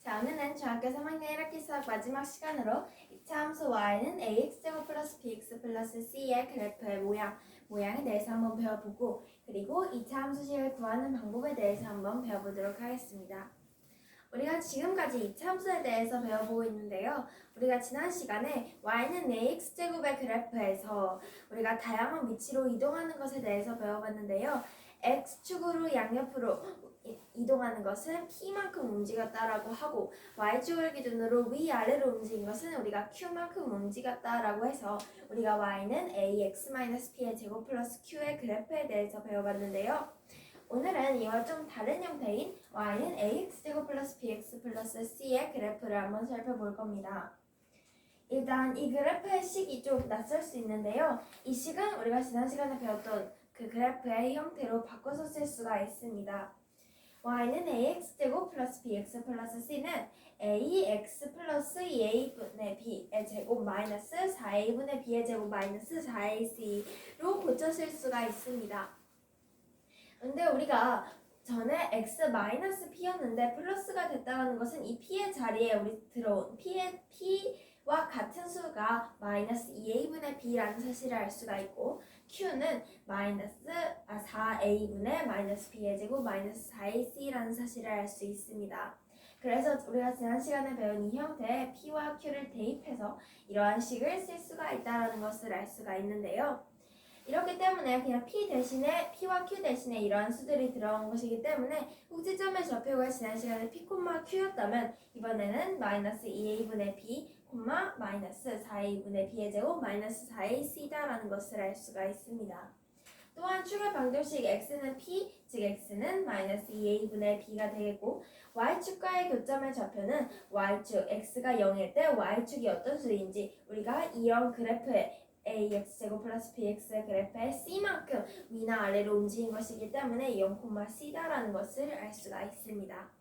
자, 오늘은 중학교 3학년 1학기 수학 마지막 시간으로 2차 함수 y는 ax제곱 플러스 bx 플러스 c의 그래프의 모양에 대해서 한번 배워보고, 그리고 2차 함수식을 구하는 방법에 대해서 한번 배워보도록 하겠습니다. 우리가 지금까지 2차 함수에 대해서 배워보고 있는데요. 우리가 지난 시간에 y는 ax제곱의 그래프에서 우리가 다양한 위치로 이동하는 것에 대해서 배워봤는데요. x축으로 양옆으로 이동하는 것은 p만큼 움직였다라고 하고, y축을 기준으로 위아래로 움직인 것은 우리가 q만큼 움직였다라고 해서 우리가 y는 ax-p의 제곱 플러스 q의 그래프에 대해서 배워봤는데요. 오늘은 이와 좀 다른 형태인 y는 ax제곱 플러스 bx 플러스 c의 그래프를 한번 살펴볼 겁니다. 일단 이 그래프의 식이 좀 낯설 수 있는데요. 이 식은 우리가 지난 시간에 배웠던 그 그래프의 형태로 바꿔서 쓸 수가 있습니다. y는 ax제곱 플러스 bx 플러스 c는 ax 플러스 2a분의 b의 제곱 마이너스 4a분의 b의 제곱 마이너스 4ac로 고쳐 쓸 수가 있습니다. 근데 우리가 전에 x 마이너스 p였는데 플러스가 됐다는 것은 이 p의 자리에 우리 들어온 p와 같은 수가 마이너스 2a분의 b라는 사실을 알 수가 있고, q는 4a분의 마이너스 b의 제곱 마이너스 4ac라는 사실을 알 수 있습니다. 그래서 우리가 지난 시간에 배운 이 형태의 p와 q를 대입해서 이러한 식을 쓸 수가 있다는 것을 알 수가 있는데요. 이렇기 때문에 그냥 p와 q 대신에 이러한 수들이 들어온 것이기 때문에 꼭지점의 좌표가 지난 시간에 p, q였다면 이번에는 마이너스 2a분의 b, 마이너스 4a분의 b의 제곱 마이너스 4ac다라는 것을 알 수가 있습니다. 또한 축의 방정식 x는 p, 즉 x는 마이너스 2a분의 b가 되겠고, y축과의 교점의 좌표는 y축, x가 0일 때 y축이 어떤 수인지 우리가 이런 그래프에 ax제곱 플러스 bx의 그래프의 c만큼 위나 아래로 움직인 것이기 때문에 0,c다라는 것을 알 수가 있습니다.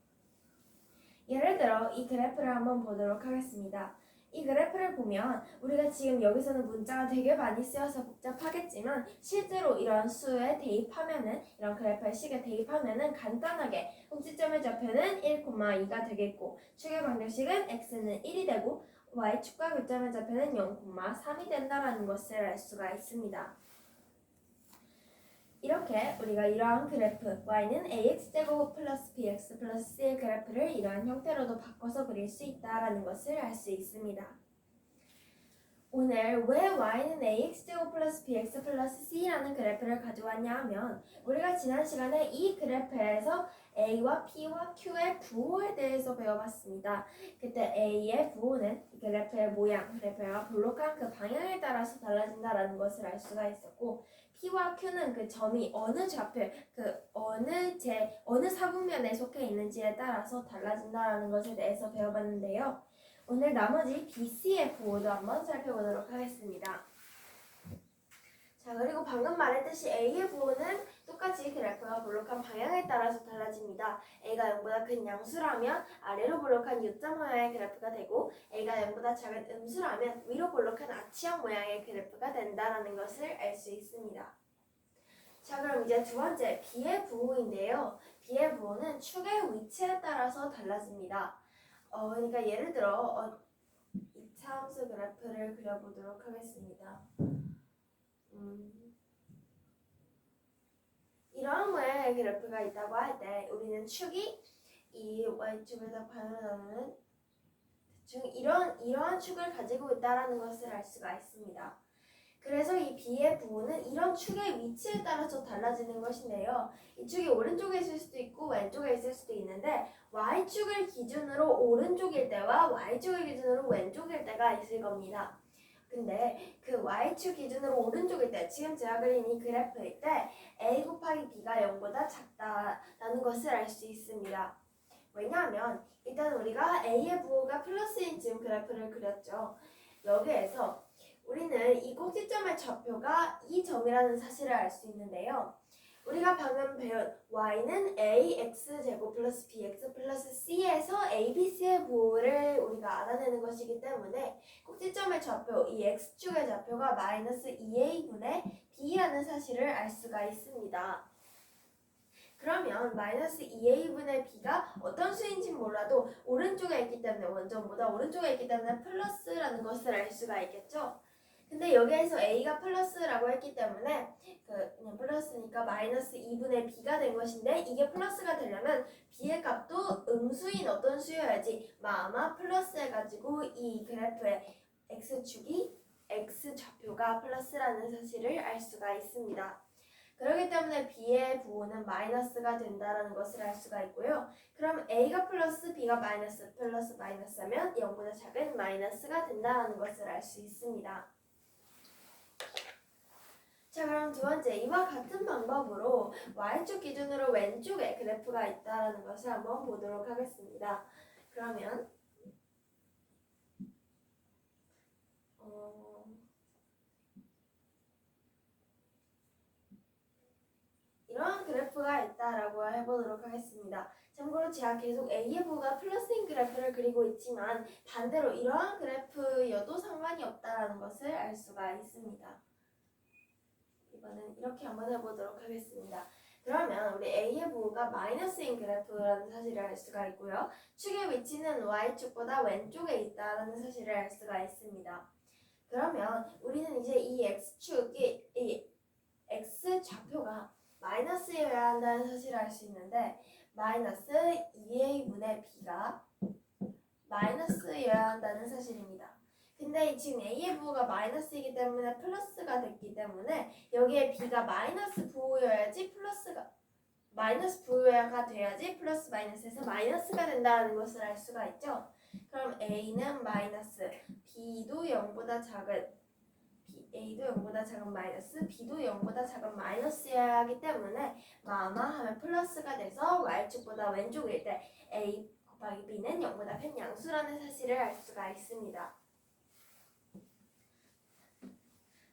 예를 들어 이 그래프를 한번 보도록 하겠습니다. 이 그래프를 보면 우리가 지금 여기서는 문자가 되게 많이 쓰여서 복잡하겠지만, 실제로 이런 수에 대입하면은, 이런 그래프의 식에 대입하면은 간단하게 꼭지점의 좌표는 1,2가 되겠고, 축의 방정식은 x는 1이 되고 y축과 교점의 좌표는 0,3이 된다는 것을 알 수가 있습니다. 이렇게 우리가 이러한 그래프 y는 ax제곱 플러스 bx 플러스 c의 그래프를 이러한 형태로도 바꿔서 그릴 수 있다는 것을 알 수 있습니다. 오늘 왜 y는 ax제곱 플러스 bx 플러스 c라는 그래프를 가져왔냐 하면, 우리가 지난 시간에 이 그래프에서 a와 p와 q의 부호에 대해서 배워봤습니다. 그때 a의 부호는 이 그래프의 모양, 그래프가 볼록한 그 방향에 따라서 달라진다는 것을 알 수가 있었고, p와 q는 그 점이 어느 좌표, 어느 사분면에 속해 있는지에 따라서 달라진다는 것에 대해서 배워봤는데요. 오늘 나머지 BC의 부호도 한번 살펴보도록 하겠습니다. 자, 그리고 방금 말했듯이 A의 부호는 똑같이 그래프가 볼록한 방향에 따라서 달라집니다. A가 0보다 큰 양수라면 아래로 볼록한 U자 모양의 그래프가 되고, A가 0보다 작은 음수라면 위로 볼록한 아치형 모양의 그래프가 된다는 것을 알 수 있습니다. 자, 그럼 이제 두 번째 B의 부호인데요. B의 부호는 축의 위치에 따라서 달라집니다. 그러니까 예를 들어 2차 함수 그래프를 그려보도록 하겠습니다. 이러한 모양의 그래프가 있다고 할 때 우리는 축이 이 y축에서 반으로 나누는 대충 이러한 축을 가지고 있다는 것을 알 수가 있습니다. 그래서 이 B의 부호는 이런 축의 위치에 따라서 달라지는 것인데요. 이 축이 오른쪽에 있을 수도 있고 왼쪽에 있을 수도 있는데, Y축을 기준으로 오른쪽일 때와 Y축을 기준으로 왼쪽일 때가 있을 겁니다. 근데 그 Y축 기준으로 오른쪽일 때, 지금 제가 그린 이 그래프일 때 A 곱하기 B가 0보다 작다라는 것을 알 수 있습니다. 왜냐하면 일단 우리가 A의 부호가 플러스인 지금 그래프를 그렸죠. 여기에서 우리는 이 꼭지점의 좌표가 이 점이라는 사실을 알 수 있는데요. 우리가 방금 배운 y는 ax제곱 플러스 bx 플러스 c에서 abc의 부호를 우리가 알아내는 것이기 때문에 꼭지점의 좌표, 이 x축의 좌표가 마이너스 2a분의 b라는 사실을 알 수가 있습니다. 그러면 마이너스 2a분의 b가 어떤 수인지 몰라도 오른쪽에 있기 때문에 원점보다 오른쪽에 있기 때문에 플러스라는 것을 알 수가 있겠죠. 근데 여기에서 a가 플러스라고 했기 때문에 그냥 플러스니까 마이너스 2분의 b가 된 것인데 이게 플러스가 되려면 b의 값도 음수인 어떤 수여야지 아마 플러스 해가지고 이 그래프의 x축이 x좌표가 플러스라는 사실을 알 수가 있습니다. 그렇기 때문에 b의 부호는 마이너스가 된다는 것을 알 수가 있고요. 그럼 a가 플러스 b가 마이너스 플러스 마이너스 하면 0보다 작은 마이너스가 된다는 것을 알 수 있습니다. 자, 그럼 두 번째, 이와 같은 방법으로 y축 기준으로 왼쪽에 그래프가 있다는 것을 한번 보도록 하겠습니다. 그러면 이런 그래프가 있다라고 해보도록 하겠습니다. 참고로 제가 계속 A의 부호가 플러스인 그래프를 그리고 있지만 반대로 이러한 그래프여도 상관이 없다라는 것을 알 수가 있습니다. 이번엔 이렇게 한번 해보도록 하겠습니다. 그러면 우리 A의 부호가 마이너스인 그래프라는 사실을 알 수가 있고요. 축의 위치는 Y축보다 왼쪽에 있다는 사실을 알 수가 있습니다. 그러면 우리는 이제 이 X축이 이 X좌표가 마이너스여야 한다는 사실을 알 수 있는데 마이너스 2a분의 b가 마이너스여야 한다는 사실입니다. 근데 지금 a의 부호가 마이너스이기 때문에 플러스가 됐기 때문에 여기에 b가 마이너스 부호여야지 플러스가 마이너스 부호가 돼야지 플러스 마이너스에서 마이너스가 된다는 것을 알 수가 있죠. 그럼 a는 마이너스 b도 0보다 작은 a도 0보다 작은 마이너스, b도 0보다 작은 마이너스여야 하기 때문에 하면 플러스가 돼서 y축보다 왼쪽일 때 a 곱하기 b는 0보다 큰 양수라는 사실을 알 수가 있습니다.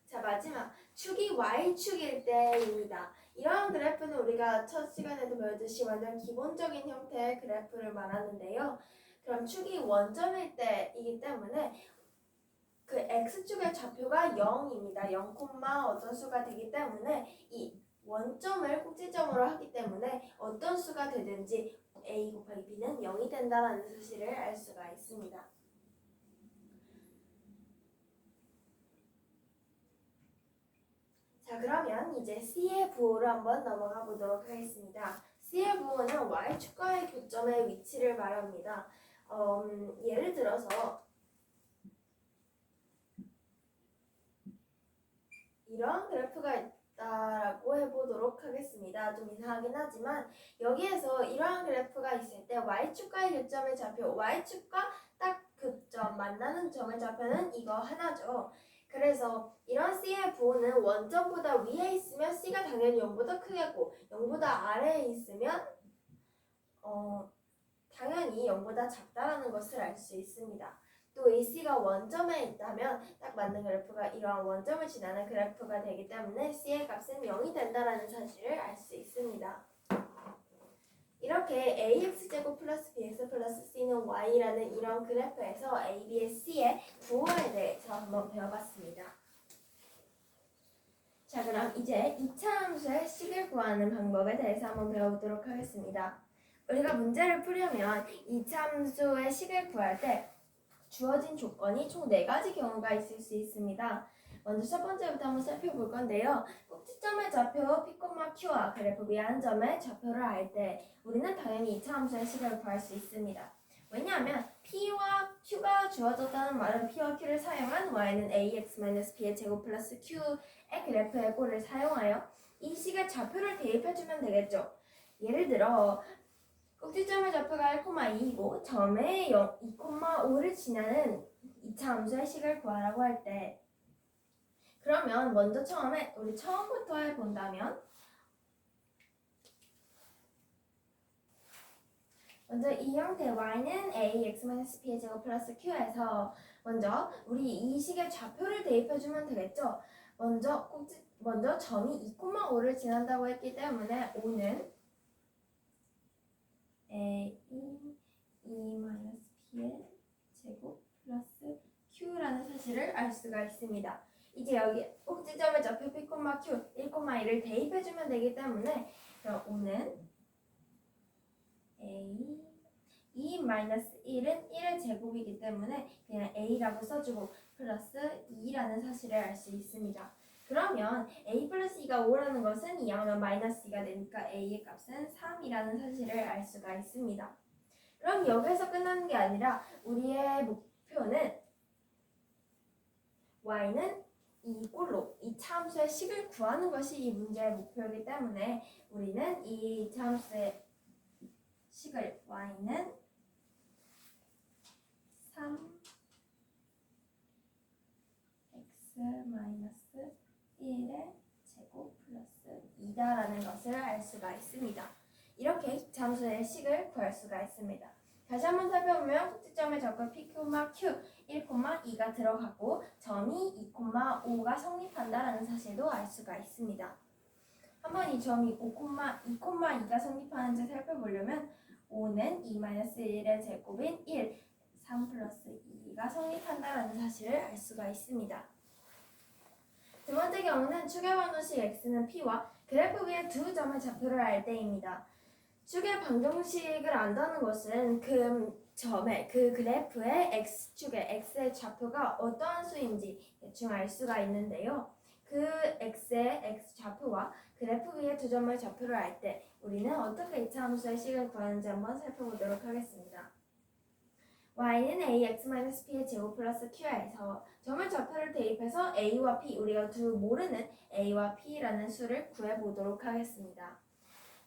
자, 마지막 축이 y축일 때입니다. 이러한 그래프는 우리가 첫 시간에도 배웠듯이 완전 기본적인 형태의 그래프를 말하는데요. 그럼 축이 원점일 때이기 때문에 그 x축의 좌표가 0입니다. 0, 어떤 수가 되기 때문에 이 원점을 꼭지점으로 하기 때문에 어떤 수가 되든지 a 곱하기 b는 0이 된다는 사실을 알 수가 있습니다. 자, 그러면 이제 c의 부호를 한번 넘어가 보도록 하겠습니다. c의 부호는 y축과의 교점의 위치를 말합니다. 예를 들어서 이런 그래프가 있다라고 해보도록 하겠습니다. 좀 이상하긴 하지만 여기에서 이러한 그래프가 있을 때 y축과의 교점의 좌표, y축과 딱 교점 만나는 점의 좌표는 이거 하나죠. 그래서 이런 c의 부호는 원점보다 위에 있으면 c가 당연히 0보다 크겠고 0보다 아래에 있으면 당연히 0보다 작다라는 것을 알 수 있습니다. 또 AC가 원점에 있다면 딱 맞는 그래프가 이러한 원점을 지나는 그래프가 되기 때문에 C의 값은 0이 된다는 사실을 알 수 있습니다. 이렇게 AX제곱 플러스 BX 플러스 C는 Y라는 이런 그래프에서 A, B의 C의 부호에 대해서 한번 배워봤습니다. 자, 그럼 이제 2차 함수의 식을 구하는 방법에 대해서 한번 배워보도록 하겠습니다. 우리가 문제를 풀려면 2차 함수의 식을 구할 때 주어진 조건이 총 4가지 경우가 있을 수 있습니다. 먼저 첫 번째부터 한번 살펴볼 건데요. 꼭지점의 좌표 P,Q와 그래프 위의 한 점의 좌표를 알 때 우리는 당연히 2차 함수의 식을 구할 수 있습니다. 왜냐하면 P와 Q가 주어졌다는 말은 P와 Q를 사용한 Y는 AX-B의 제곱 플러스 Q의 그래프의 꼴을 사용하여 이 식의 좌표를 대입해주면 되겠죠. 예를 들어 꼭지점의 좌표가 1,2이고 점의 2,5를 지나는 2차 함수의 식을 구하라고 할 때 그러면 먼저 우리 처음부터 해본다면 먼저 이 형태 y는 ax-b의 제곱 플러스 q에서 먼저 우리 이 식의 좌표를 대입해주면 되겠죠. 먼저 점이 2,5를 지난다고 했기 때문에 5는 a-b의 제곱 플러스 q라는 사실을 알 수가 있습니다. 이제 여기 꼭지점의 좌표 P, Q, 1,1을 대입해주면 되기 때문에 5는 a 2 마이너스 1은 1의 제곱이기 때문에 그냥 a라고 써주고 플러스 2라는 사실을 알 수 있습니다. 그러면 a 플러스 2가 5라는 것은 2하면 마이너스 2가 되니까 a의 값은 3이라는 사실을 알 수가 있습니다. 그럼 여기서 끝나는 게 아니라 우리의 목표는 y는 이 꼴로 이 차함수의 식을 구하는 것이 이 문제의 목표이기 때문에 우리는 이 차함수의 식을 y는 3 x 마이너스 1의 제곱 플러스 2다라는 것을 알 수가 있습니다. 이렇게 이 차함수의 식을 구할 수가 있습니다. 다시 한번 살펴보면 꼭지점의 접근 P, Q, 1,2가 들어가고 점이 2,5가 성립한다라는 사실도 알 수가 있습니다. 한번 이 점이 2,2가 성립하는지 살펴보려면 5는 2-1의 제곱인 1, 3 플러스 2가 성립한다라는 사실을 알 수가 있습니다. 두 번째 경우는 축의 방정식 x는 p와 그래프 위에 두 점의 좌표를 알 때입니다. 축의 방정식을 안다는 것은 그 그래프의 x축의 x의 좌표가 어떠한 수인지 대충 알 수가 있는데요. 그 x의 x 좌표와 그래프 위에 두 점의 좌표를 알 때 우리는 어떻게 이차 함수의 식을 구하는지 한번 살펴보도록 하겠습니다. y는 ax-p의 제곱 플러스 q에서 점의 좌표를 대입해서 a와 p, 우리가 두 모르는 a와 p라는 수를 구해보도록 하겠습니다.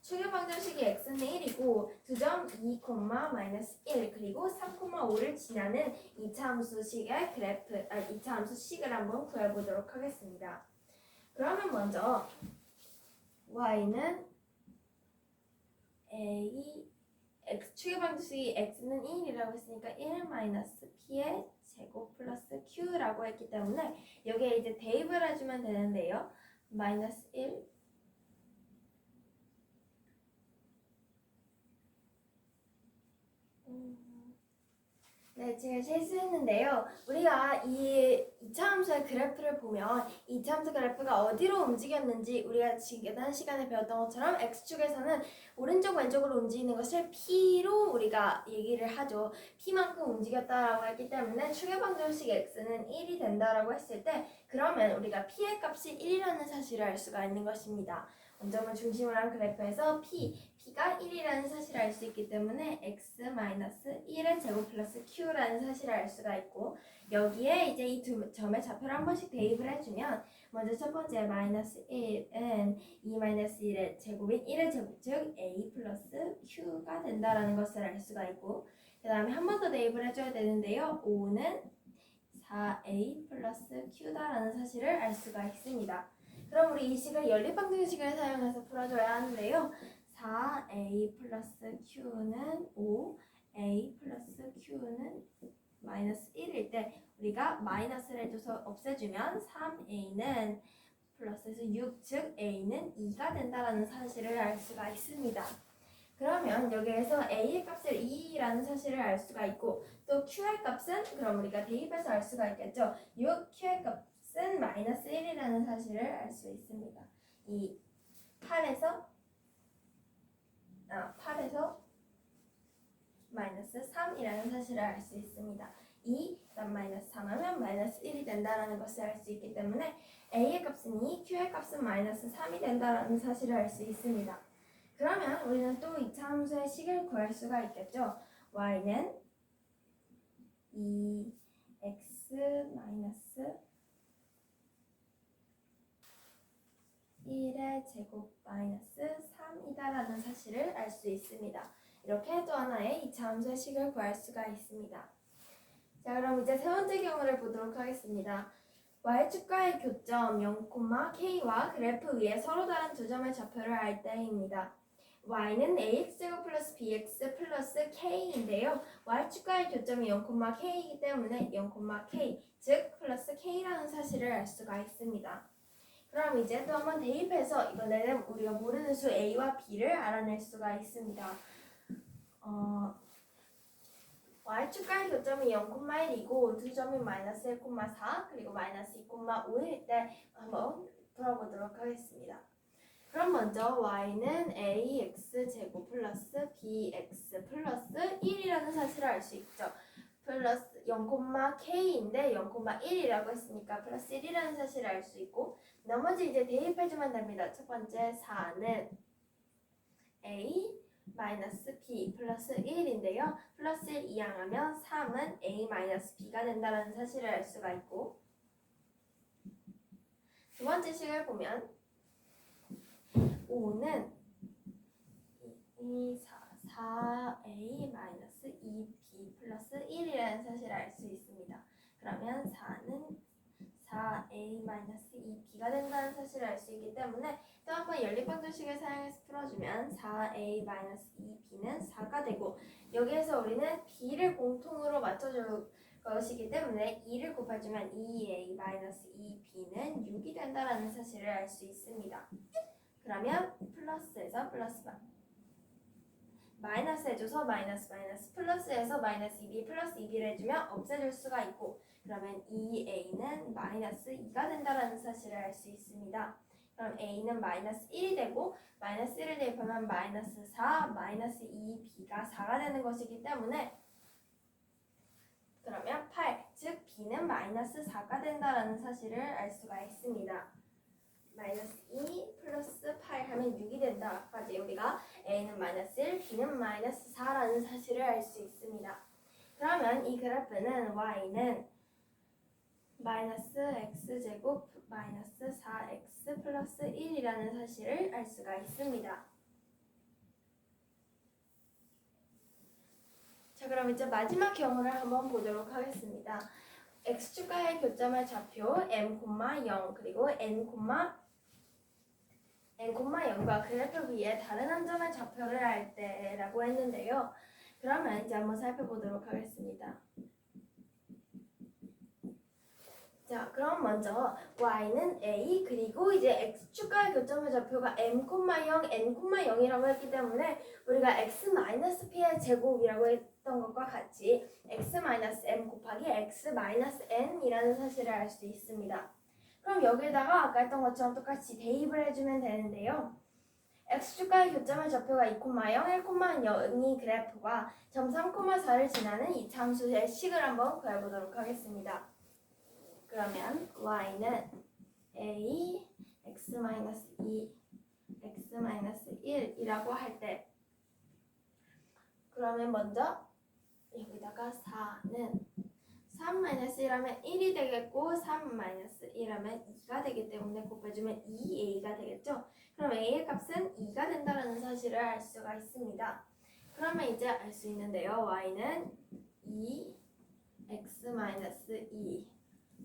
축의 방정식이 x는 1이고 두 점 2, -1 그리고 3,5를 지나는 이차함수식의 이차함수식을 한번 구해보도록 하겠습니다. 그러면 먼저 y는 축의 방정식이 x는 1이라고 했으니까 1-p의 제곱 플러스 q라고 했기 때문에 여기에 이제 대입을 해주면 되는데요. -1 네, 제가 실수했는데요. 우리가 이 이차함수의 그래프를 보면 이차함수 그래프가 어디로 움직였는지 우리가 지난 시간에 배웠던 것처럼 x축에서는 오른쪽 왼쪽으로 움직이는 것을 p로 우리가 얘기를 하죠. p만큼 움직였다라고 했기 때문에 축의 방정식 x는 1이 된다라고 했을 때 그러면 우리가 p의 값이 1이라는 사실을 알 수가 있는 것입니다. 원점을 중심으로 한 그래프에서 p가 1이라는 사실을 알 수 있기 때문에 x-1의 제곱 플러스 q라는 사실을 알 수가 있고 여기에 이제 이 두 점의 좌표를 한 번씩 대입을 해주면 먼저 첫 번째 -1은 2-1의 제곱인 1의 제곱 즉 a 플러스 q가 된다라는 것을 알 수가 있고 그 다음에 한 번 더 대입을 해줘야 되는데요. 5는 4a 플러스 q다라는 사실을 알 수가 있습니다. 그럼 우리 이 식을 연립방정식을 사용해서 풀어줘야 하는데요. 4a 플러스 q는 5, a 플러스 q는 마이너스 1일 때 우리가 마이너스를 해줘서 없애주면 3a는 플러스에서 6, 즉 a는 2가 된다는 사실을 알 수가 있습니다. 그러면 여기에서 a의 값을 2라는 사실을 알 수가 있고 또 q의 값은 그럼 우리가 대입해서 알 수가 있겠죠. 6, q의 값은 -1이라는 사실을 알 수 있습니다. 이 8에서 -3이라는 사실을 알 수 있습니다. 2, 그다음 -3 하면 -1이 된다라는 것을 알 수 있기 때문에 a의 값은 2, q의 값은 -3이 된다라는 사실을 알 수 있습니다. 그러면 우리는 또 이차 함수의 식을 구할 수가 있겠죠. y는 2x 1의 제곱 마이너스 3이다라는 사실을 알 수 있습니다. 이렇게 또 하나의 이차 함수의 식을 구할 수가 있습니다. 자, 그럼 이제 세 번째 경우를 보도록 하겠습니다. y축과의 교점 0,k와 그래프 위에 서로 다른 두 점의 좌표를 알 때입니다. y는 ax제곱 플러스 bx 플러스 k인데요. y축과의 교점이 0,k이기 때문에 0,k, 즉 플러스 k라는 사실을 알 수가 있습니다. 그럼 이제 또 한번 대입해서 이번에는 우리가 모르는 수 a와 b를 알아낼 수가 있습니다. y축과의 교점이 0,1이고 두 점이 -1,4 그리고 -2,5일 때 한번 풀어보도록 하겠습니다. 그럼 먼저 y는 ax제곱 플러스 bx 플러스 1이라는 사실을 알 수 있죠. 플러스 0,k인데 0,1이라고 했으니까 플러스 1이라는 사실을 알 수 있고, 나머지 이제 대입해주면 됩니다. 첫 번째 4는 a 마이너스 b 플러스 1인데요. 플러스 1 이항하면 3은 a 마이너스 b가 된다는 사실을 알 수가 있고, 두 번째 식을 보면 5는 4a 마이너스 2b 플러스 1이라는 사실을 알 수 있습니다. 그러면 4는 4a 마이너스 2b가 된다는 사실을 알 수 있기 때문에 또 한 번 연립방정식을 사용해서 풀어주면 4a 마이너스 2b는 4가 되고, 여기에서 우리는 b를 공통으로 맞춰줄 것이기 때문에 2를 곱해주면 2a 마이너스 2b는 6이 된다는 사실을 알 수 있습니다. 그러면 플러스에서 플러스 마이너스 해줘서 마이너스 플러스에서 마이너스 2b 플러스 2b를 해주면 없애줄 수가 있고, 그러면 2a는 마이너스 2가 된다는 사실을 알 수 있습니다. 그럼 a는 마이너스 1이 되고, 마이너스 1을 대입하면 마이너스 4, 마이너스 2b가 4가 되는 것이기 때문에, 그러면 8, 즉 b는 마이너스 4가 된다는 사실을 알 수가 있습니다. 마이너스 2 플러스 8 하면 6이 된다. 까지 우리가 a는 마이너스 1, b는 마이너스 4라는 사실을 알 수 있습니다. 그러면 이 그래프는 y는 마이너스 x제곱 마이너스 4x 플러스 1이라는 사실을 알 수가 있습니다. 자, 그럼 이제 마지막 경우를 한번 보도록 하겠습니다. x축과의 교점의 좌표 m,0 그리고 n,0과 그래프 위에 다른 한 점의 좌표를 알 때라고 했는데요. 그러면 이제 한번 살펴보도록 하겠습니다. 자, 그럼 먼저 y는 a 그리고 이제 x축과의 교점의 좌표가 m,0, n,0이라고 했기 때문에 우리가 x-p의 제곱이라고 했던 것과 같이 x-m 곱하기 x-n이라는 사실을 알 수 있습니다. 그럼 여기에다가 아까 했던 것처럼 똑같이 대입을 해주면 되는데요. x축과의 교점의 좌표가 2,0, 1,0이 그래프가 점 3,4를 지나는 이 함수의 식을 한번 구해보도록 하겠습니다. 그러면 y는 a x-2 x-1이라고 할 때, 그러면 먼저 여기다가 4는 3-1하면 1이 되겠고 3-1하면 2가 되기 때문에 곱해주면 2a가 되겠죠. 그럼 a의 값은 2가 된다는 사실을 알 수가 있습니다. 그러면 이제 알 수 있는데요. y는 2 x-2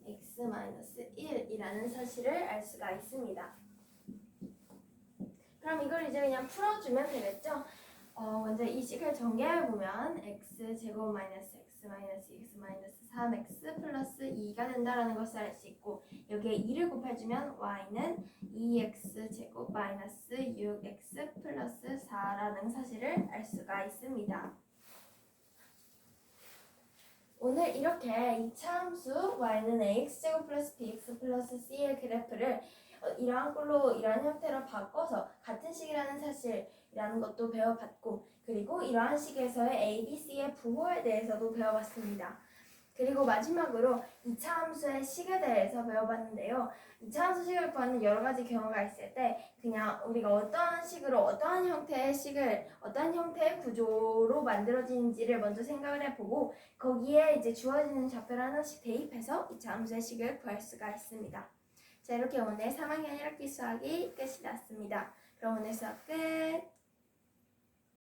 x-1이라는 사실을 알 수가 있습니다. 그럼 이걸 이제 그냥 풀어주면 되겠죠. 먼저 이 식을 전개해보면 x제곱 마이너스 x 마이너스 3x 플러스 2가 된다는 것을 알 수 있고, 여기에 2를 곱해주면 y는 2x제곱 마이너스 6x 플러스 4라는 사실을 알 수가 있습니다. 오늘 이렇게 2차 함수 y는 ax제곱 플러스 bx 플러스 c의 그래프를 이러한 꼴로 이러한 형태로 바꿔서 같은 식이라는 사실이라는 것도 배워봤고, 그리고 이러한 식에서의 a, b, c의 부호에 대해서도 배워봤습니다. 그리고 마지막으로 2차 함수의 식에 대해서 배워봤는데요. 2차 함수 식을 구하는 여러 가지 경우가 있을 때 그냥 우리가 어떠한 식으로 어떠한 형태의 식을 어떠한 형태의 구조로 만들어지는지를 먼저 생각을 해보고, 거기에 이제 주어지는 좌표를 하나씩 대입해서 2차 함수의 식을 구할 수가 있습니다. 자, 이렇게 오늘 3학년 1학기 수학이 끝이 났습니다. 그럼 오늘 수학 끝!